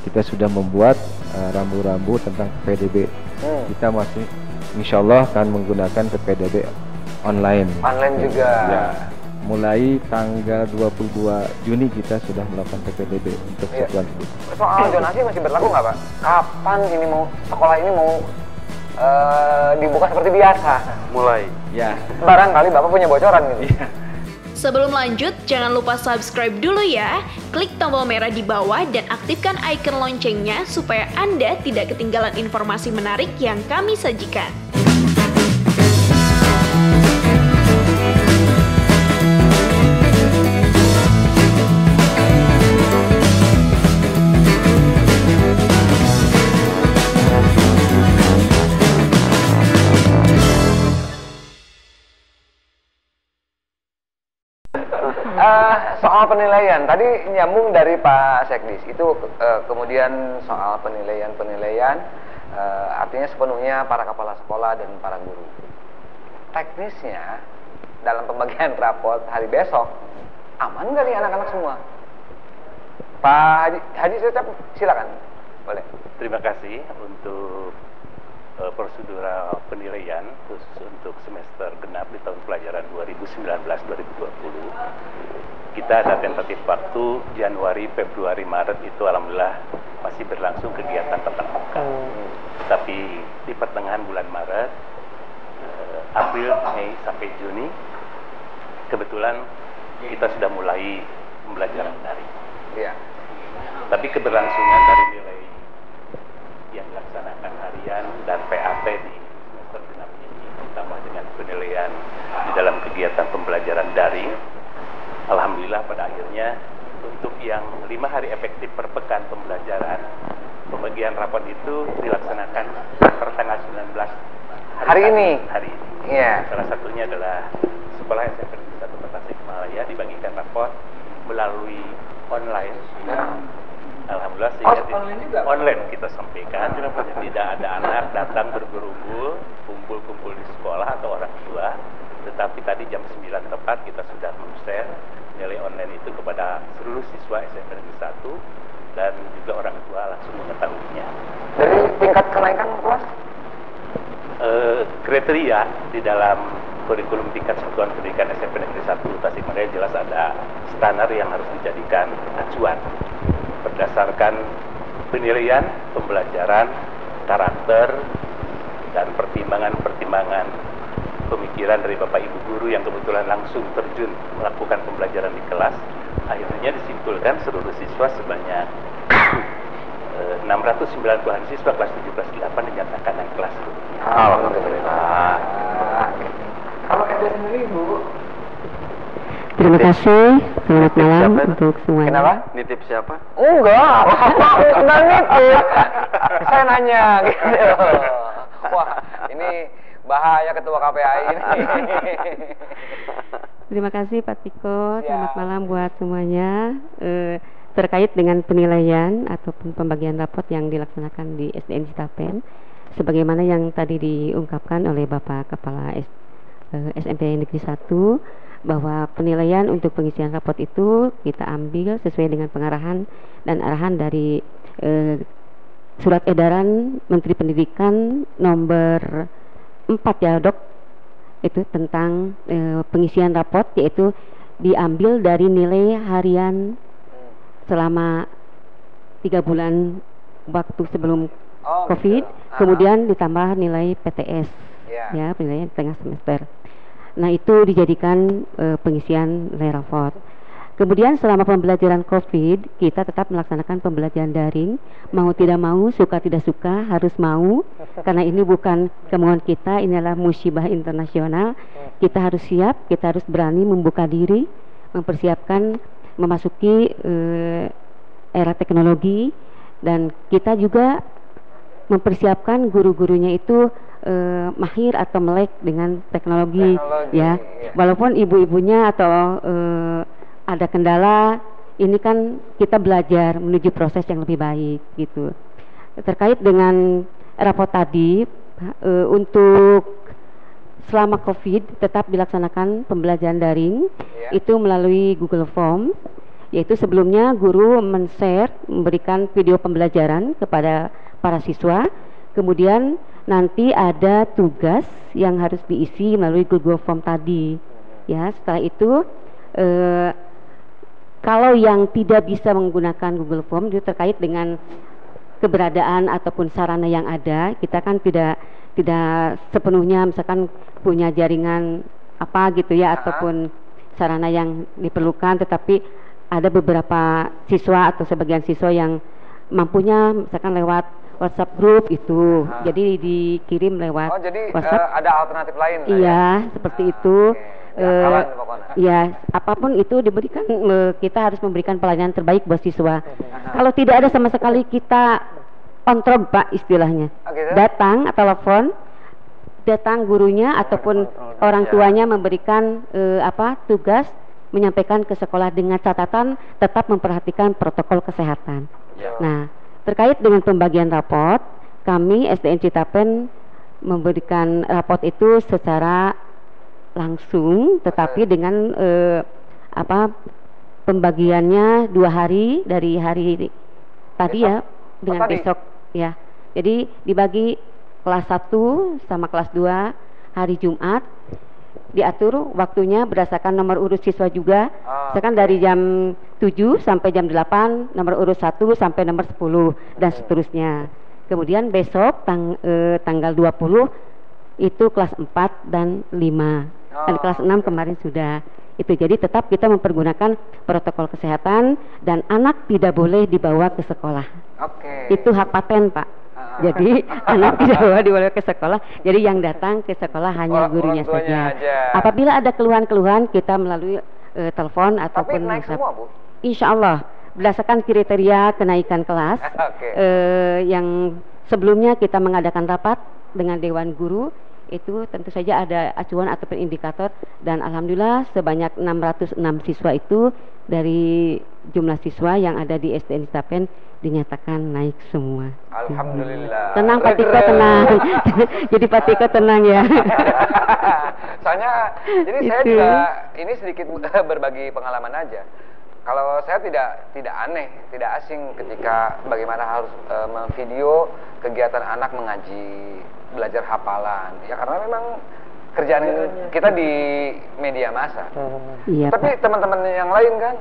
kita sudah membuat rambu-rambu tentang PPDB. Kita masih insya Allah akan menggunakan PPDB online. Online juga. Ya, mulai tanggal 22 Juni kita sudah melakukan PPDB untuk satuan guru. Soal zonasi masih berlaku nggak Pak? Kapan ini sekolah ini mau dibuka seperti biasa? Mulai. Ya. Barangkali Bapak punya bocoran gitu. Sebelum lanjut, jangan lupa subscribe dulu ya. Klik tombol merah di bawah dan aktifkan icon loncengnya supaya Anda tidak ketinggalan informasi menarik yang kami sajikan. Soal penilaian, tadi nyambung dari Pak Sekdis, itu kemudian soal penilaian artinya sepenuhnya para kepala sekolah dan para guru. Teknisnya, dalam pembagian rapot hari besok, aman nggak nih anak-anak semua? Pak Haji Secap, silakan, boleh. Terima kasih untuk prosedural penilaian khusus untuk semester genap di tahun pelajaran 2019-2020. Kita ada tentatif waktu Januari, Februari, Maret itu alhamdulillah masih berlangsung kegiatan tatap muka. Tapi di pertengahan bulan Maret, April, Mei sampai Juni, kebetulan kita sudah mulai pembelajaran daring. Iya. Tapi keberlangsungan dari nilai yang dilaksanakan harian dan PAT di semester genap ini ditambah dengan penilaian di dalam kegiatan pembelajaran daring, alhamdulillah pada akhirnya untuk yang 5 hari efektif per pekan pembelajaran, pembagian rapot itu dilaksanakan per tanggal 19 hari ini. Hari ini. Iya. Salah satunya adalah sekolah SMP Negeri 1 Kota Tasikmalaya dibagikan rapot melalui online. Alhamdulillah sehingga online kita sampaikan, tidak ada anak datang bergerumbul, kumpul-kumpul di sekolah atau orang tua, tetapi tadi jam 9 tepat kita sudah men-share nilai online itu kepada seluruh siswa SMP Negeri 1 dan juga orang tua langsung mengetahuinya. Dari tingkat kenaikan kelas? Kriteria di dalam kurikulum tingkat satuan pendidikan SMP Negeri 1 Tasikmalaya jelas ada standar yang harus dijadikan acuan berdasarkan penilaian, pembelajaran, karakter, dan pertimbangan-pertimbangan pemikiran dari Bapak Ibu Guru yang kebetulan langsung terjun melakukan pembelajaran di kelas. Akhirnya disimpulkan seluruh siswa sebanyak 690-an siswa kelas 17-8 dinyatakan naik kelas. Alhamdulillah. Kalau Eda sendiri Bu? Terima kasih, selamat malam untuk semuanya. Kenapa? Nitip siapa? Enggak nitip. Saya nanya gitu. Wah, ini bahaya ketua KPAI ini. Terima kasih Pak Tiko, selamat malam buat semuanya. Terkait dengan penilaian ataupun pembagian rapot yang dilaksanakan di SDN Citapen, sebagaimana yang tadi diungkapkan oleh Bapak Kepala SMP Negeri 1, bahwa penilaian untuk pengisian rapot itu kita ambil sesuai dengan pengarahan dan arahan dari Surat Edaran Menteri Pendidikan nomor 4 ya Dok, itu tentang pengisian rapot, yaitu diambil dari nilai harian selama 3 bulan waktu sebelum COVID, kemudian ditambah nilai PTS ya, penilaian tengah semester. Nah itu dijadikan pengisian nilai rapot. Kemudian selama pembelajaran COVID kita tetap melaksanakan pembelajaran daring, mau tidak mau, suka tidak suka harus mau, karena ini bukan kemauan kita, ini adalah musibah internasional. Kita harus siap, kita harus berani membuka diri, mempersiapkan memasuki era teknologi, dan kita juga mempersiapkan guru-gurunya itu mahir atau melek dengan teknologi ya. Walaupun ibu-ibunya atau ada kendala, ini kan kita belajar menuju proses yang lebih baik gitu. Terkait dengan rapot tadi, untuk selama COVID tetap dilaksanakan pembelajaran daring, itu melalui Google Form. yaitu sebelumnya guru men-share, memberikan video pembelajaran kepada para siswa, kemudian nanti ada tugas yang harus diisi melalui Google Form tadi. Ya, setelah itu kalau yang tidak bisa menggunakan Google Form itu terkait dengan keberadaan ataupun sarana yang ada, kita kan tidak sepenuhnya misalkan punya jaringan apa gitu ya, ataupun sarana yang diperlukan, tetapi ada beberapa siswa atau sebagian siswa yang mampunya misalkan lewat WhatsApp group itu, jadi dikirim lewat jadi WhatsApp. ada alternatif lain. Iya, seperti itu. Ya, apapun itu diberikan, kita harus memberikan pelayanan terbaik buat siswa. Kalau tidak ada sama sekali, kita kontrol Pak istilahnya. Datang atau telepon, datang gurunya ataupun orang tuanya memberikan tugas, menyampaikan ke sekolah dengan catatan tetap memperhatikan protokol kesehatan. Nah, terkait dengan pembagian raport, kami SDN Citapen memberikan raport itu secara langsung, tetapi dengan pembagiannya 2 hari dari hari tadi ya dengan besok ya. Jadi dibagi kelas 1 sama kelas 2 hari Jumat, diatur waktunya berdasarkan nomor urut siswa juga. Misalkan dari jam 7 sampai jam 8 nomor urut 1 sampai nomor 10 dan seterusnya. Kemudian besok tanggal 20 itu kelas 4 dan 5. Dan kelas 6 kemarin sudah itu. Jadi tetap kita mempergunakan protokol kesehatan dan anak tidak boleh dibawa ke sekolah. Itu hak paten Pak. Jadi anak tidak dibawa ke sekolah. Jadi yang datang ke sekolah hanya gurunya saja. Apabila ada keluhan-keluhan, kita melalui telepon ataupun WhatsApp. Insya Allah berdasarkan kriteria kenaikan kelas yang sebelumnya kita mengadakan rapat dengan Dewan Guru, itu tentu saja ada acuan ataupun indikator, dan alhamdulillah sebanyak 606 siswa itu dari jumlah siswa yang ada di SDN Citapen dinyatakan naik semua. Alhamdulillah. Tenang Pak Tiko, tenang. Jadi Pak Tiko tenang ya. Soalnya jadi saya juga ini sedikit berbagi pengalaman aja. Kalau saya tidak aneh, tidak asing ketika bagaimana harus memvideo kegiatan anak mengaji, belajar hafalan. Ya karena memang kerjaan kita di media massa. Iya, tapi teman-teman yang lain kan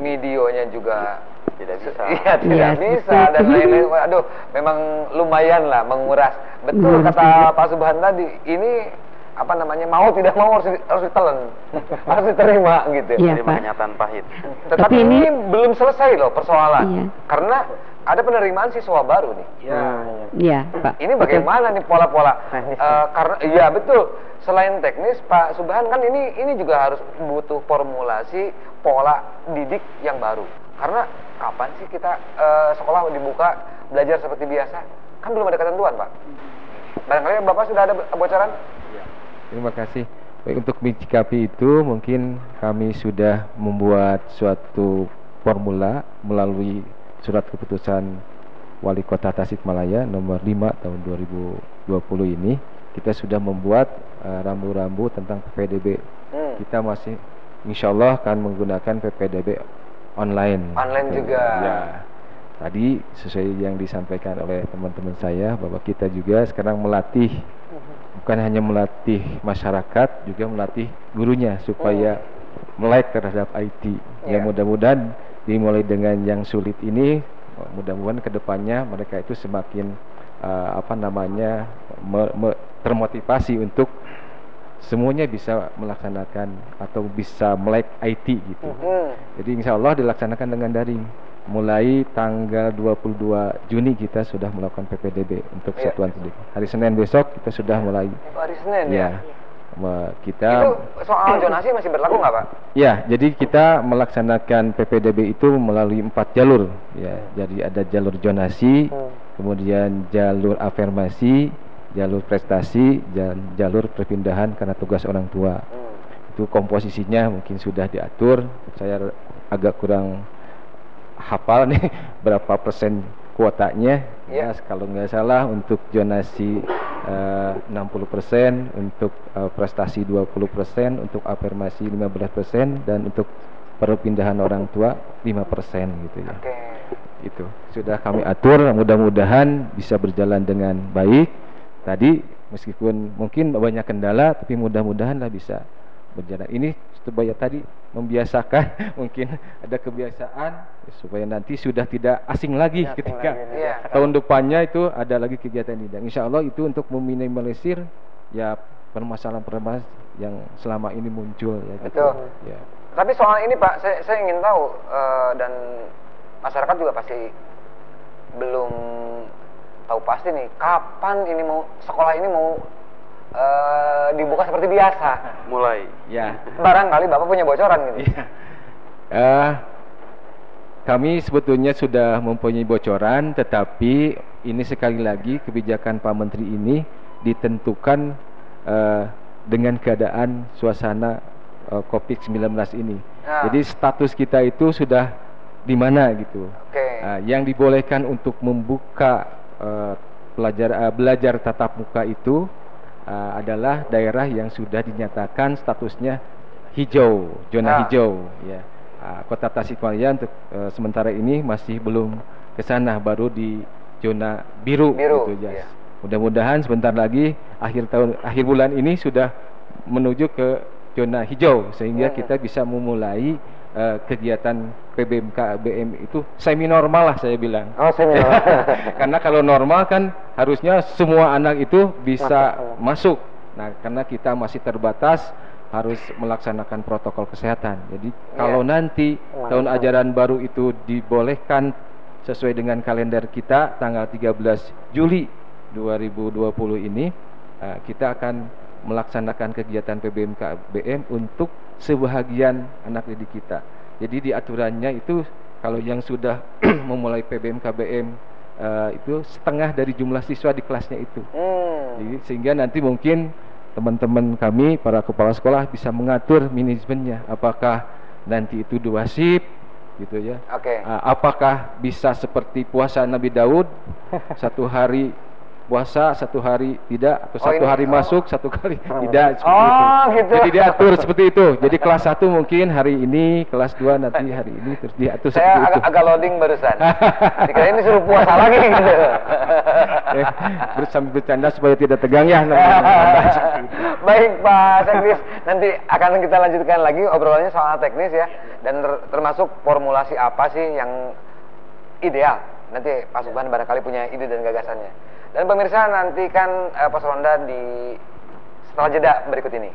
videonya juga tidak bisa. Iya, tidak bisa dan lain-lain. Aduh, memang lumayan lah menguras. Betul kata Pak Subhan tadi, ini apa namanya, mau tidak mau harus ditelan, harus diterima gitu. Iya, jadi kenyataan pahit. Tetapi tapi ini belum selesai loh persoalan, karena ada penerimaan siswa baru nih. Iya, Pak. Ini bagaimana nih pola-pola? Karena iya betul. Selain teknis, Pak Subhan kan ini juga harus butuh formulasi pola didik yang baru. Karena kapan sih kita sekolah dibuka belajar seperti biasa? Kan belum ada ketentuan, Pak. Barangkali Bapak sudah ada bocoran? Terima kasih. Baik, untuk menyikapi itu mungkin kami sudah membuat suatu formula melalui surat keputusan Wali Kota Tasikmalaya nomor 5 tahun 2020 ini. Kita sudah membuat rambu-rambu tentang PPDB. Kita masih insya Allah akan menggunakan PPDB online. Online juga. Ya. Tadi sesuai yang disampaikan oleh teman-teman saya bahwa kita juga sekarang melatih, bukan hanya melatih masyarakat, juga melatih gurunya supaya melek terhadap IT. Ya mudah-mudahan dimulai dengan yang sulit ini, mudah-mudahan kedepannya mereka itu semakin termotivasi untuk semuanya bisa melaksanakan atau bisa melek IT gitu. Jadi insya Allah dilaksanakan dengan daring. Mulai tanggal 22 Juni kita sudah melakukan PPDB untuk satuan pendidikan. Hari Senin besok kita sudah mulai. Hari Senin ya. Kita itu soal zonasi masih berlaku nggak Pak? Ya, jadi kita melaksanakan PPDB itu melalui 4 jalur. Ya, jadi ada jalur zonasi, kemudian jalur afirmasi, jalur prestasi, dan jalur perpindahan karena tugas orang tua. Itu komposisinya mungkin sudah diatur. Saya agak kurang hafal nih berapa persen kuotanya. Ya, kalau nggak salah untuk zonasi 60%, untuk prestasi 20%, untuk afirmasi 15%, dan untuk perpindahan orang tua 5% gitu ya. Oke. Itu sudah kami atur, mudah-mudahan bisa berjalan dengan baik. Tadi meskipun mungkin banyak kendala, tapi mudah-mudahan lah bisa berjalan. Ini supaya tadi membiasakan mungkin ada kebiasaan supaya nanti sudah tidak asing lagi ketika tahun depannya itu ada lagi kegiatan ini. Dan insya Allah itu untuk meminimalisir ya permasalahan-permasalahan yang selama ini muncul ya. Gitu. Betul. Ya. Tapi soal ini Pak, saya ingin tahu dan masyarakat juga pasti belum tahu pasti nih kapan ini sekolah ini mau dibuka seperti biasa. Mulai. Ya. Barangkali Bapak punya bocoran gitu. Kami sebetulnya sudah mempunyai bocoran, tetapi ini sekali lagi kebijakan Pak Menteri ini ditentukan dengan keadaan suasana COVID-19 ini. Jadi status kita itu sudah di mana gitu. Yang dibolehkan untuk membuka belajar tatap muka itu adalah daerah yang sudah dinyatakan statusnya hijau, zona hijau ya. Kota Tasikmalaya untuk sementara ini masih belum ke sana, baru di zona biru gitu ya. Mudah-mudahan sebentar lagi akhir bulan ini sudah menuju ke zona hijau sehingga kita bisa memulai kegiatan PBMK-BM itu semi normal lah saya bilang. Oh, semi normal. Karena kalau normal kan harusnya semua anak itu bisa masuk. Nah, karena kita masih terbatas harus melaksanakan protokol kesehatan. Jadi kalau nanti tahun ajaran baru itu dibolehkan sesuai dengan kalender kita tanggal 13 Juli 2020 ini, kita akan melaksanakan kegiatan PBMK-BM untuk sebahagian anak didik kita. Jadi di aturannya itu kalau yang sudah memulai PBMK-BM itu setengah dari jumlah siswa di kelasnya itu. Jadi, sehingga nanti mungkin teman-teman kami para kepala sekolah bisa mengatur manajemennya, apakah nanti itu 2 shift gitu ya. Apakah bisa seperti puasa Nabi Daud 1 hari puasa, 1 hari tidak, atau 1 hari masuk, 1 kali tidak, seperti itu. Gitu. Jadi diatur seperti itu. Jadi kelas 1 mungkin hari ini, kelas 2 nanti hari ini, terus diatur seperti itu. Saya agak loading barusan. Dikira ini suruh puasa lagi gitu. Sambil bercanda supaya tidak tegang ya. Baik Pak Sekdis, nanti akan kita lanjutkan lagi obrolannya soal teknis ya, dan termasuk formulasi apa sih yang ideal. Nanti Pak Subhan barangkali punya ide dan gagasannya. Dan pemirsa nantikan pos ronda di setelah jeda berikut ini.